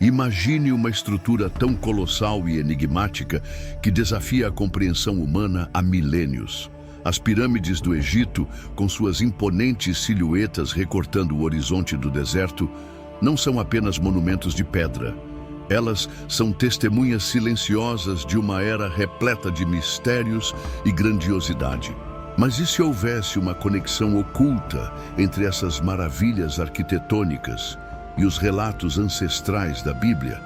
Imagine uma estrutura tão colossal e enigmática que desafia a compreensão humana há milênios. As pirâmides do Egito, com suas imponentes silhuetas recortando o horizonte do deserto, não são apenas monumentos de pedra. Elas são testemunhas silenciosas de uma era repleta de mistérios e grandiosidade. Mas e se houvesse uma conexão oculta entre essas maravilhas arquitetônicas e os relatos ancestrais da Bíblia?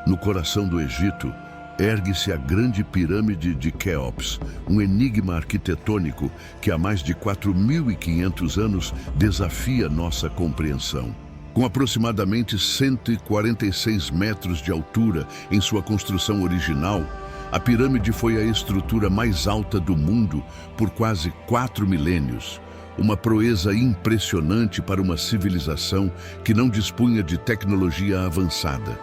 No coração do Egito, ergue-se a grande pirâmide de Quéops, um enigma arquitetônico que há mais de 4.500 anos desafia nossa compreensão. Com aproximadamente 146 metros de altura em sua construção original, a pirâmide foi a estrutura mais alta do mundo por quase 4 milênios. Uma proeza impressionante para uma civilização que não dispunha de tecnologia avançada.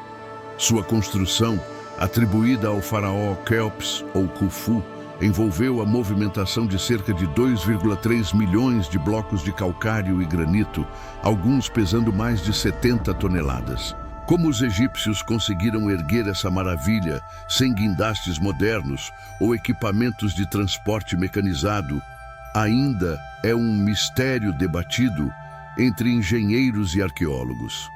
Sua construção, atribuída ao faraó Quéops ou Khufu, envolveu a movimentação de cerca de 2,3 milhões de blocos de calcário e granito, alguns pesando mais de 70 toneladas. Como os egípcios conseguiram erguer essa maravilha sem guindastes modernos ou equipamentos de transporte mecanizado, ainda é um mistério debatido entre engenheiros e arqueólogos.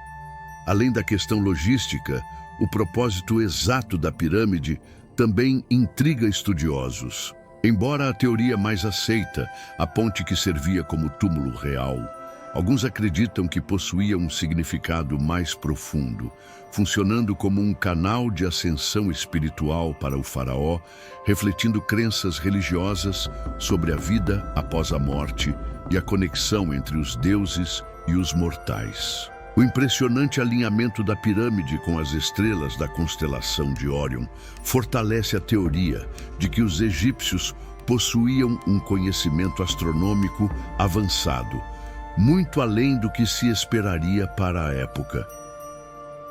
Além da questão logística, o propósito exato da pirâmide também intriga estudiosos. Embora a teoria mais aceita, a ponte que servia como túmulo real, alguns acreditam que possuía um significado mais profundo, funcionando como um canal de ascensão espiritual para o faraó, refletindo crenças religiosas sobre a vida após a morte e a conexão entre os deuses e os mortais. O impressionante alinhamento da pirâmide com as estrelas da constelação de Órion fortalece a teoria de que os egípcios possuíam um conhecimento astronômico avançado, muito além do que se esperaria para a época.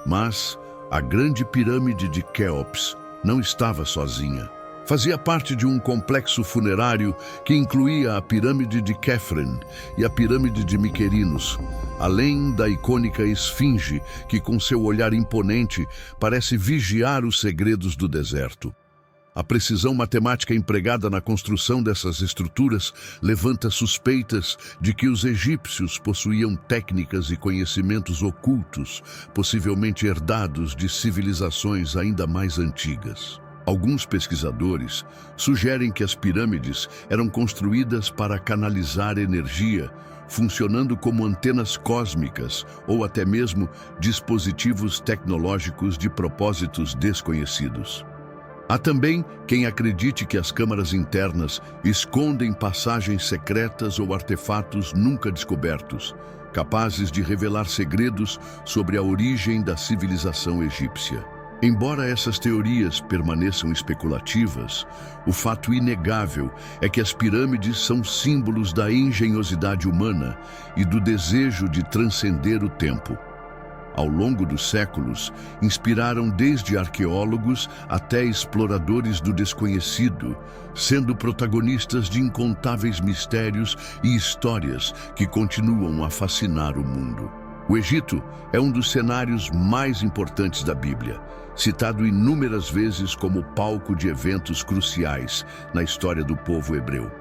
Mas a grande pirâmide de Quéops não estava sozinha. Fazia parte de um complexo funerário que incluía a pirâmide de Khefren e a pirâmide de Miquerinos, além da icônica esfinge que, com seu olhar imponente, parece vigiar os segredos do deserto. A precisão matemática empregada na construção dessas estruturas levanta suspeitas de que os egípcios possuíam técnicas e conhecimentos ocultos, possivelmente herdados de civilizações ainda mais antigas. Alguns pesquisadores sugerem que as pirâmides eram construídas para canalizar energia, funcionando como antenas cósmicas ou até mesmo dispositivos tecnológicos de propósitos desconhecidos. Há também quem acredite que as câmaras internas escondem passagens secretas ou artefatos nunca descobertos, capazes de revelar segredos sobre a origem da civilização egípcia. Embora essas teorias permaneçam especulativas, o fato inegável é que as pirâmides são símbolos da engenhosidade humana e do desejo de transcender o tempo. Ao longo dos séculos, inspiraram desde arqueólogos até exploradores do desconhecido, sendo protagonistas de incontáveis mistérios e histórias que continuam a fascinar o mundo. O Egito é um dos cenários mais importantes da Bíblia, citado inúmeras vezes como palco de eventos cruciais na história do povo hebreu.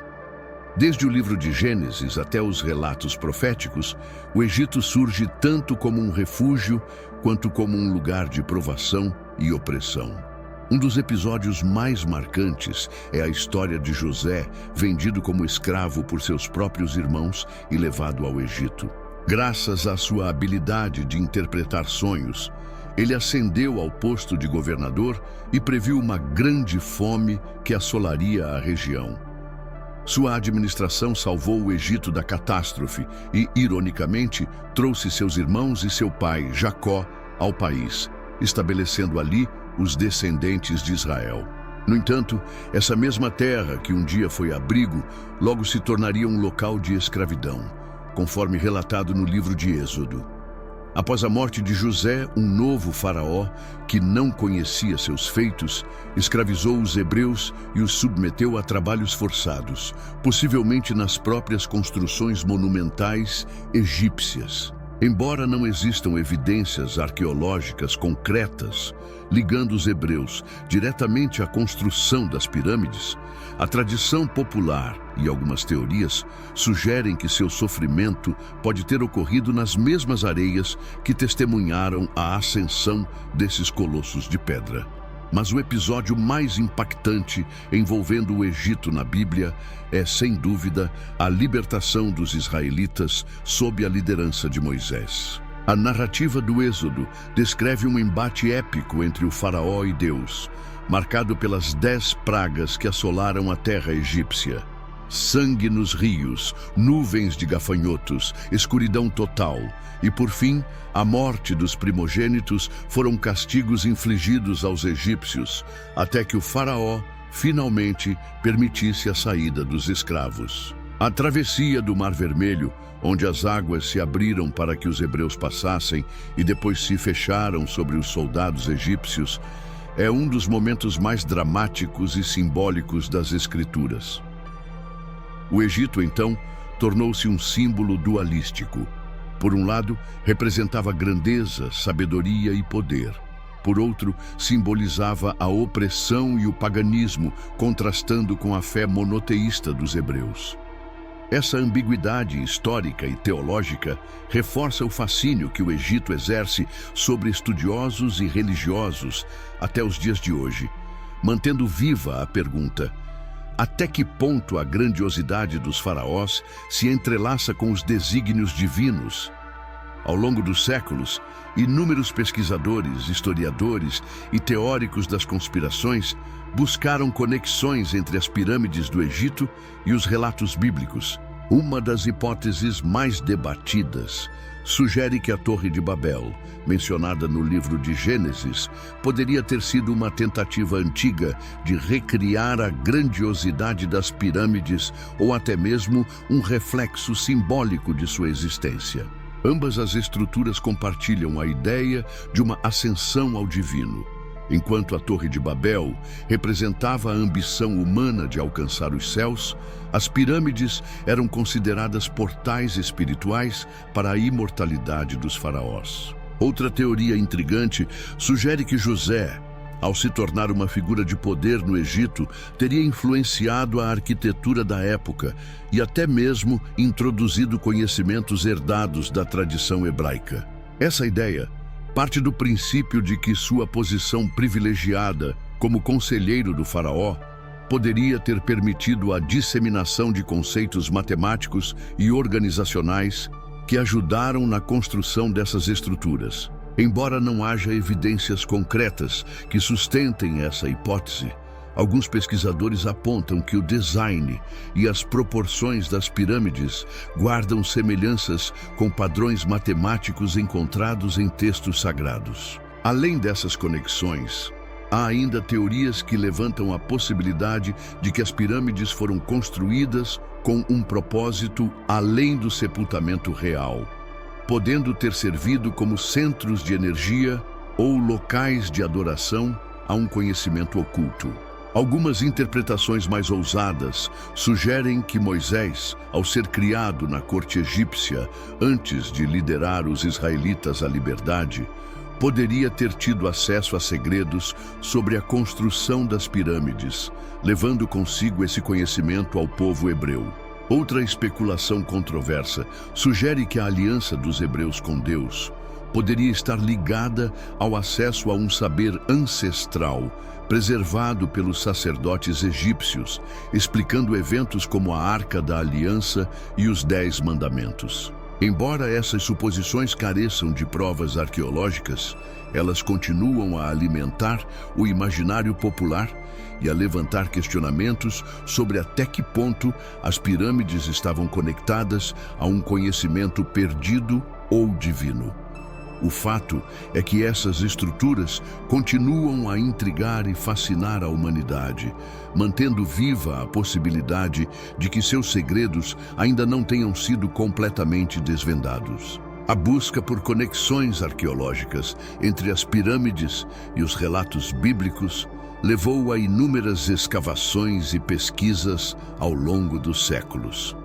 Desde o livro de Gênesis até os relatos proféticos, o Egito surge tanto como um refúgio quanto como um lugar de provação e opressão. Um dos episódios mais marcantes é a história de José, vendido como escravo por seus próprios irmãos e levado ao Egito. Graças à sua habilidade de interpretar sonhos, ele ascendeu ao posto de governador e previu uma grande fome que assolaria a região. Sua administração salvou o Egito da catástrofe e, ironicamente, trouxe seus irmãos e seu pai, Jacó, ao país, estabelecendo ali os descendentes de Israel. No entanto, essa mesma terra, que um dia foi abrigo, logo se tornaria um local de escravidão, conforme relatado no livro de Êxodo. Após a morte de José, um novo faraó, que não conhecia seus feitos, escravizou os hebreus e os submeteu a trabalhos forçados, possivelmente nas próprias construções monumentais egípcias. Embora não existam evidências arqueológicas concretas ligando os hebreus diretamente à construção das pirâmides, a tradição popular e algumas teorias sugerem que seu sofrimento pode ter ocorrido nas mesmas areias que testemunharam a ascensão desses colossos de pedra. Mas o episódio mais impactante envolvendo o Egito na Bíblia é, sem dúvida, a libertação dos israelitas sob a liderança de Moisés. A narrativa do Êxodo descreve um embate épico entre o faraó e Deus, marcado pelas 10 pragas que assolaram a terra egípcia. Sangue nos rios, nuvens de gafanhotos, escuridão total e, por fim, a morte dos primogênitos foram castigos infligidos aos egípcios, até que o faraó, finalmente, permitisse a saída dos escravos. A travessia do Mar Vermelho, onde as águas se abriram para que os hebreus passassem e depois se fecharam sobre os soldados egípcios, é um dos momentos mais dramáticos e simbólicos das Escrituras. O Egito, então, tornou-se um símbolo dualístico. Por um lado, representava grandeza, sabedoria e poder. Por outro, simbolizava a opressão e o paganismo, contrastando com a fé monoteísta dos hebreus. Essa ambiguidade histórica e teológica reforça o fascínio que o Egito exerce sobre estudiosos e religiosos até os dias de hoje, mantendo viva a pergunta: até que ponto a grandiosidade dos faraós se entrelaça com os desígnios divinos? Ao longo dos séculos, inúmeros pesquisadores, historiadores e teóricos das conspirações buscaram conexões entre as pirâmides do Egito e os relatos bíblicos. Uma das hipóteses mais debatidas sugere que a Torre de Babel, mencionada no livro de Gênesis, poderia ter sido uma tentativa antiga de recriar a grandiosidade das pirâmides ou até mesmo um reflexo simbólico de sua existência. Ambas as estruturas compartilham a ideia de uma ascensão ao divino. Enquanto a Torre de Babel representava a ambição humana de alcançar os céus, as pirâmides eram consideradas portais espirituais para a imortalidade dos faraós. Outra teoria intrigante sugere que José, ao se tornar uma figura de poder no Egito, teria influenciado a arquitetura da época e até mesmo introduzido conhecimentos herdados da tradição hebraica. Essa ideia parte do princípio de que sua posição privilegiada como conselheiro do faraó poderia ter permitido a disseminação de conceitos matemáticos e organizacionais que ajudaram na construção dessas estruturas. Embora não haja evidências concretas que sustentem essa hipótese, alguns pesquisadores apontam que o design e as proporções das pirâmides guardam semelhanças com padrões matemáticos encontrados em textos sagrados. Além dessas conexões, há ainda teorias que levantam a possibilidade de que as pirâmides foram construídas com um propósito além do sepultamento real, podendo ter servido como centros de energia ou locais de adoração a um conhecimento oculto. Algumas interpretações mais ousadas sugerem que Moisés, ao ser criado na corte egípcia antes de liderar os israelitas à liberdade, poderia ter tido acesso a segredos sobre a construção das pirâmides, levando consigo esse conhecimento ao povo hebreu. Outra especulação controversa sugere que a aliança dos hebreus com Deus poderia estar ligada ao acesso a um saber ancestral preservado pelos sacerdotes egípcios, explicando eventos como a Arca da Aliança e os 10 Mandamentos. Embora essas suposições careçam de provas arqueológicas, elas continuam a alimentar o imaginário popular e a levantar questionamentos sobre até que ponto as pirâmides estavam conectadas a um conhecimento perdido ou divino. O fato é que essas estruturas continuam a intrigar e fascinar a humanidade, mantendo viva a possibilidade de que seus segredos ainda não tenham sido completamente desvendados. A busca por conexões arqueológicas entre as pirâmides e os relatos bíblicos levou a inúmeras escavações e pesquisas ao longo dos séculos.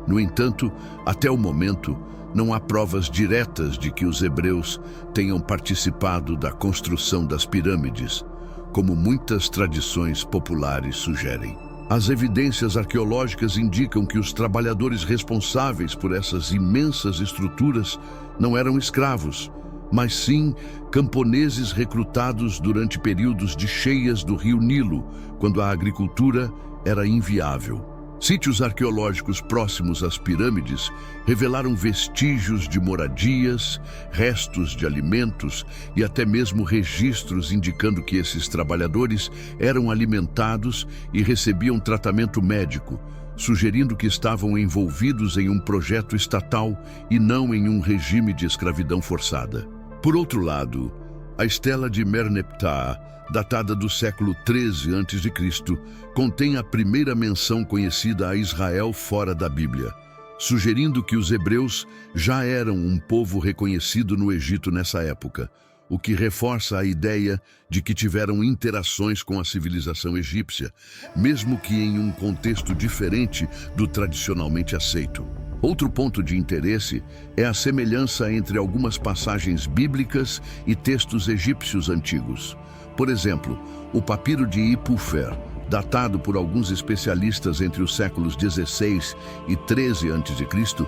No entanto, até o momento, não há provas diretas de que os hebreus tenham participado da construção das pirâmides, como muitas tradições populares sugerem. As evidências arqueológicas indicam que os trabalhadores responsáveis por essas imensas estruturas não eram escravos, mas sim camponeses recrutados durante períodos de cheias do rio Nilo, quando a agricultura era inviável. Sítios arqueológicos próximos às pirâmides revelaram vestígios de moradias, restos de alimentos e até mesmo registros indicando que esses trabalhadores eram alimentados e recebiam tratamento médico, sugerindo que estavam envolvidos em um projeto estatal e não em um regime de escravidão forçada. Por outro lado, a estela de Merneptah, datada do século XIII a.C., contém a primeira menção conhecida a Israel fora da Bíblia, sugerindo que os hebreus já eram um povo reconhecido no Egito nessa época, o que reforça a ideia de que tiveram interações com a civilização egípcia, mesmo que em um contexto diferente do tradicionalmente aceito. Outro ponto de interesse é a semelhança entre algumas passagens bíblicas e textos egípcios antigos. Por exemplo, o papiro de Ipufer, datado por alguns especialistas entre os séculos XVI e XIII a.C.,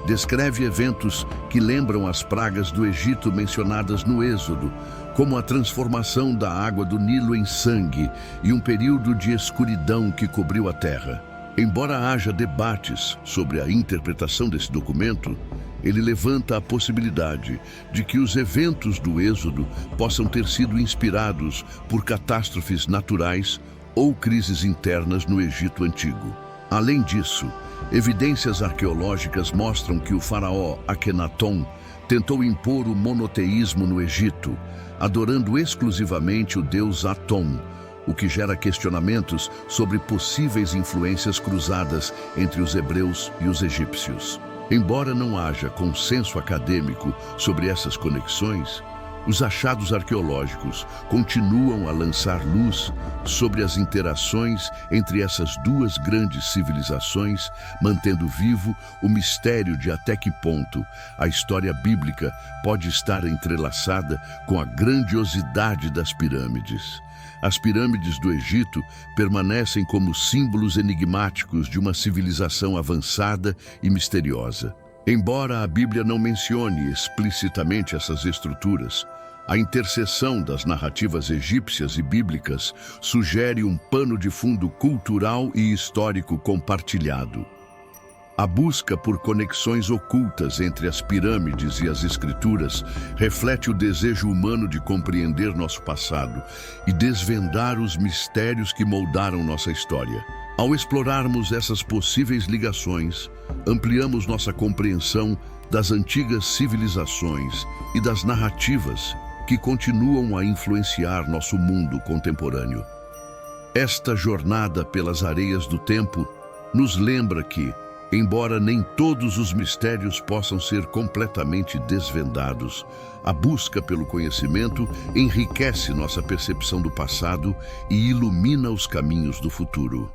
descreve eventos que lembram as pragas do Egito mencionadas no Êxodo, como a transformação da água do Nilo em sangue e um período de escuridão que cobriu a terra. Embora haja debates sobre a interpretação desse documento, ele levanta a possibilidade de que os eventos do Êxodo possam ter sido inspirados por catástrofes naturais ou crises internas no Egito Antigo. Além disso, evidências arqueológicas mostram que o faraó Akhenaton tentou impor o monoteísmo no Egito, adorando exclusivamente o deus Atom, o que gera questionamentos sobre possíveis influências cruzadas entre os hebreus e os egípcios. Embora não haja consenso acadêmico sobre essas conexões, os achados arqueológicos continuam a lançar luz sobre as interações entre essas duas grandes civilizações, mantendo vivo o mistério de até que ponto a história bíblica pode estar entrelaçada com a grandiosidade das pirâmides. As pirâmides do Egito permanecem como símbolos enigmáticos de uma civilização avançada e misteriosa. Embora a Bíblia não mencione explicitamente essas estruturas, a interseção das narrativas egípcias e bíblicas sugere um pano de fundo cultural e histórico compartilhado. A busca por conexões ocultas entre as pirâmides e as escrituras reflete o desejo humano de compreender nosso passado e desvendar os mistérios que moldaram nossa história. Ao explorarmos essas possíveis ligações, ampliamos nossa compreensão das antigas civilizações e das narrativas que continuam a influenciar nosso mundo contemporâneo. Esta jornada pelas areias do tempo nos lembra que, embora nem todos os mistérios possam ser completamente desvendados, a busca pelo conhecimento enriquece nossa percepção do passado e ilumina os caminhos do futuro.